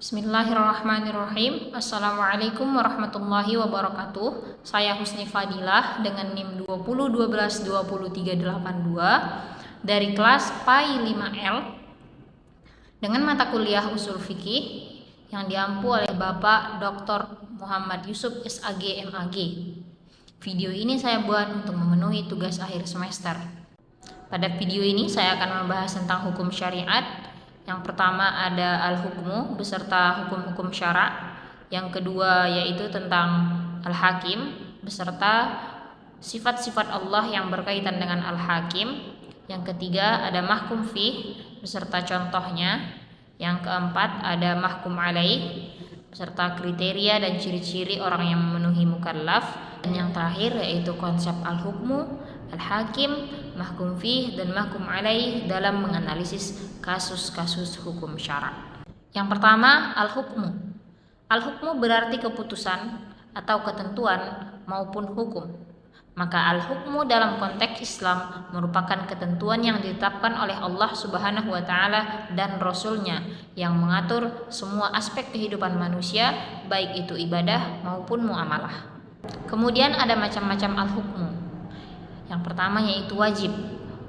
Bismillahirrahmanirrahim. Assalamualaikum warahmatullahi wabarakatuh. Saya Husni Fadilah dengan NIM 2012-20382 dari kelas PAI 5L dengan mata kuliah Usul Fikih yang diampu oleh Bapak Dr. Muhammad Yusuf SAG MAG. Video ini saya buat untuk memenuhi tugas akhir semester. Pada video ini saya akan membahas tentang hukum syariat. Yang pertama ada al-hukmu beserta hukum-hukum syara. Yang kedua yaitu tentang al-hakim beserta sifat-sifat Allah yang berkaitan dengan al-hakim. Yang ketiga ada mahkum fih beserta contohnya. Yang keempat ada mahkum alaih beserta kriteria dan ciri-ciri orang yang memenuhi mukallaf. Dan yang terakhir yaitu konsep al-hukmu, al-hakim, mahkum fih dan mahkum alaih dalam menganalisis kasus-kasus hukum syara. Yang pertama, al-hukmu. Al-hukmu berarti keputusan atau ketentuan maupun hukum. Maka al-hukmu dalam konteks Islam merupakan ketentuan yang ditetapkan oleh Allah Subhanahu wa taala dan Rasul-Nya yang mengatur semua aspek kehidupan manusia, baik itu ibadah maupun muamalah. Kemudian ada macam-macam al-hukmu. Yang pertama yaitu wajib.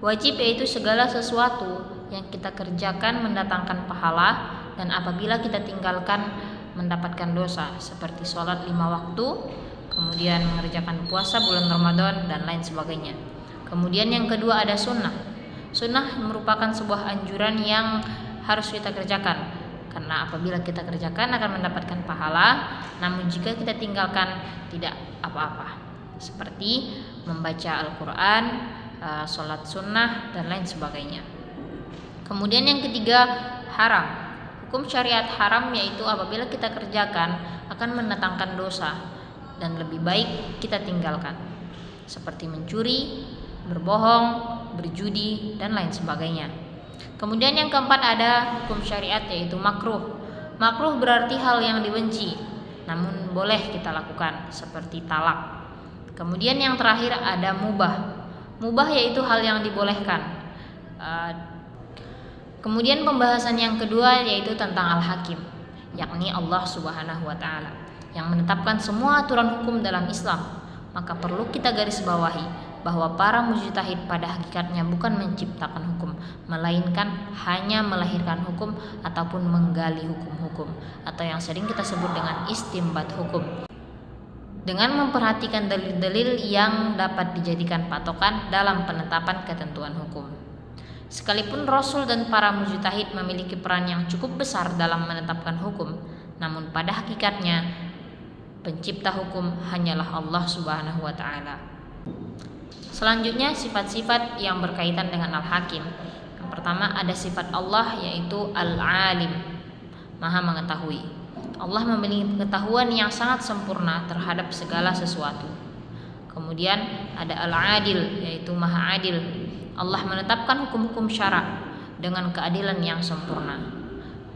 Wajib yaitu segala sesuatu yang kita kerjakan mendatangkan pahala dan apabila kita tinggalkan mendapatkan dosa, seperti sholat 5 waktu, kemudian mengerjakan puasa bulan Ramadan dan lain sebagainya. Kemudian yang kedua ada sunnah. Sunnah merupakan sebuah anjuran yang harus kita kerjakan, karena apabila kita kerjakan akan mendapatkan pahala, namun jika kita tinggalkan tidak apa-apa, seperti membaca Al-Quran, sholat sunnah dan lain sebagainya. Kemudian yang ketiga haram. Hukum syariat haram yaitu apabila kita kerjakan akan mendatangkan dosa dan lebih baik kita tinggalkan, seperti mencuri, berbohong, berjudi dan lain sebagainya. Kemudian yang keempat ada hukum syariat yaitu makruh. Makruh berarti hal yang dibenci namun boleh kita lakukan, seperti talak. Kemudian yang terakhir ada mubah. Mubah yaitu hal yang dibolehkan. Kemudian pembahasan yang kedua yaitu tentang al-hakim, yakni Allah Subhanahu wa taala yang menetapkan semua aturan hukum dalam Islam. Maka perlu kita garis bawahi bahwa para mujtahid pada hakikatnya bukan menciptakan hukum, melainkan hanya melahirkan hukum ataupun menggali hukum-hukum, atau yang sering kita sebut dengan istimbat hukum, dengan memperhatikan dalil-dalil yang dapat dijadikan patokan dalam penetapan ketentuan hukum. Sekalipun Rasul dan para mujtahid memiliki peran yang cukup besar dalam menetapkan hukum, namun pada hakikatnya pencipta hukum hanyalah Allah Subhanahu wa taala. Selanjutnya sifat-sifat yang berkaitan dengan al-hakim. Yang pertama ada sifat Allah yaitu al-alim, maha mengetahui. Allah memiliki pengetahuan yang sangat sempurna terhadap segala sesuatu. Kemudian ada al-adil yaitu maha adil. Allah menetapkan hukum-hukum syara dengan keadilan yang sempurna.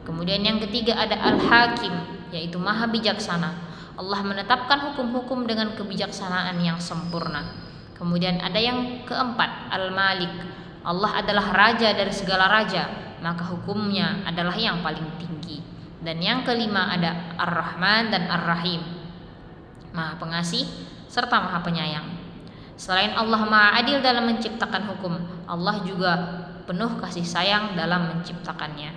Kemudian yang ketiga ada al-hakim yaitu maha bijaksana. Allah menetapkan hukum-hukum dengan kebijaksanaan yang sempurna. Kemudian ada yang keempat al-malik. Allah adalah raja dari segala raja, maka hukumnya adalah yang paling tinggi. Dan yang kelima ada ar-rahman dan ar-rahim, maha pengasih serta maha penyayang. Selain Allah maha adil dalam menciptakan hukum, Allah juga penuh kasih sayang dalam menciptakannya.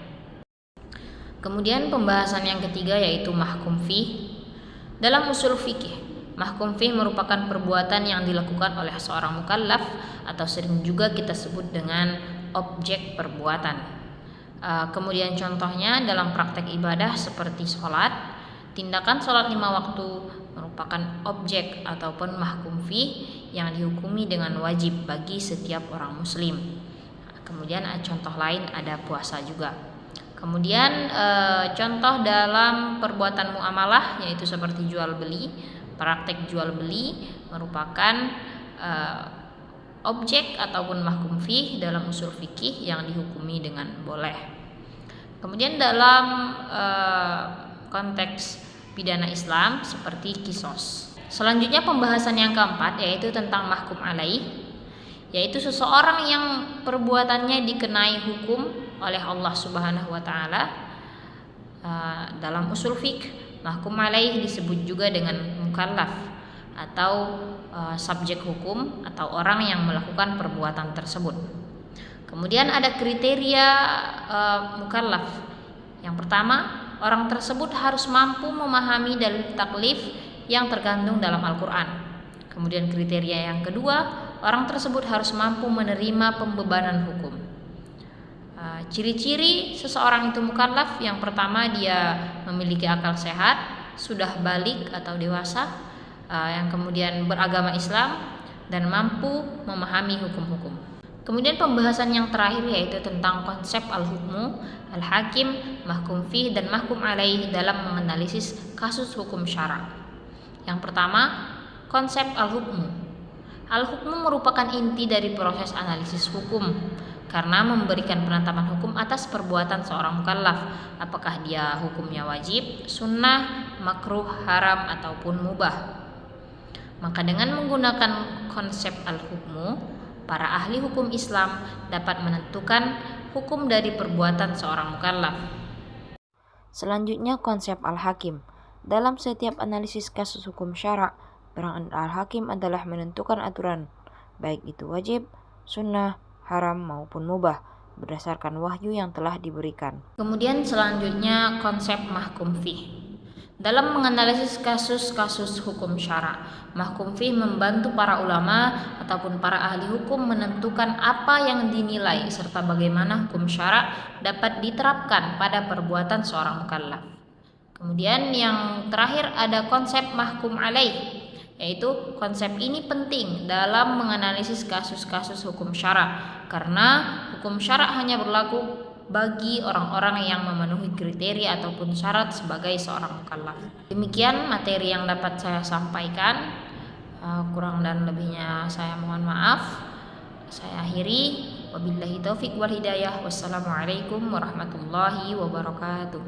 Kemudian pembahasan yang ketiga yaitu mahkum fih. Dalam usul fikih, mahkum fih merupakan perbuatan yang dilakukan oleh seorang mukallaf atau sering juga kita sebut dengan objek perbuatan. Kemudian contohnya dalam praktek ibadah seperti sholat, tindakan sholat 5 waktu merupakan objek ataupun mahkum fih yang dihukumi dengan wajib bagi setiap orang muslim. Kemudian contoh lain ada puasa juga. Kemudian contoh dalam perbuatan muamalah yaitu seperti jual beli. Praktek jual beli merupakan objek ataupun mahkum fih dalam usul fikih yang dihukumi dengan boleh. Kemudian dalam konteks pidana Islam seperti kisos. Selanjutnya pembahasan yang keempat yaitu tentang mahkum alaih, yaitu seseorang yang perbuatannya dikenai hukum oleh Allah Subhanahu wa taala Dalam usul fiqh, mahkum alaih disebut juga dengan mukallaf atau subjek hukum atau orang yang melakukan perbuatan tersebut. Kemudian ada kriteria mukallaf. Yang pertama, orang tersebut harus mampu memahami dalil taklif yang tergantung dalam Al-Quran. Kemudian kriteria yang kedua, orang tersebut harus mampu menerima pembebanan hukum. Ciri-ciri seseorang itu mukallaf, yang pertama dia memiliki akal sehat, sudah balik atau dewasa, yang kemudian beragama Islam dan mampu memahami hukum-hukum. Kemudian pembahasan yang terakhir yaitu tentang konsep al-hukmu, al-hakim, mahkum fih dan mahkum alaih dalam menganalisis kasus hukum syara. Yang pertama, konsep al-hukmu. Al-hukmu merupakan inti dari proses analisis hukum karena memberikan penetapan hukum atas perbuatan seorang mukallaf, apakah dia hukumnya wajib, sunnah, makruh, haram ataupun mubah. Maka dengan menggunakan konsep al-hukmu, para ahli hukum Islam dapat menentukan hukum dari perbuatan seorang mukallaf. Selanjutnya konsep al-hakim. Dalam setiap analisis kasus hukum syara, peran al-hakim adalah menentukan aturan, baik itu wajib, sunnah, haram maupun mubah, berdasarkan wahyu yang telah diberikan. Kemudian selanjutnya konsep mahkum fih. Dalam menganalisis kasus-kasus hukum syara, mahkum fih membantu para ulama ataupun para ahli hukum menentukan apa yang dinilai serta bagaimana hukum syara dapat diterapkan pada perbuatan seorang mukallaf. Kemudian yang terakhir ada konsep mahkum alaih, yaitu konsep ini penting dalam menganalisis kasus-kasus hukum syara karena hukum syara hanya berlaku bagi orang-orang yang memenuhi kriteria ataupun syarat sebagai seorang mukallaf. Demikian materi yang dapat saya sampaikan, kurang dan lebihnya saya mohon maaf. Saya akhiri, wabillahi taufik wal hidayah. Wassalamualaikum warahmatullahi wabarakatuh.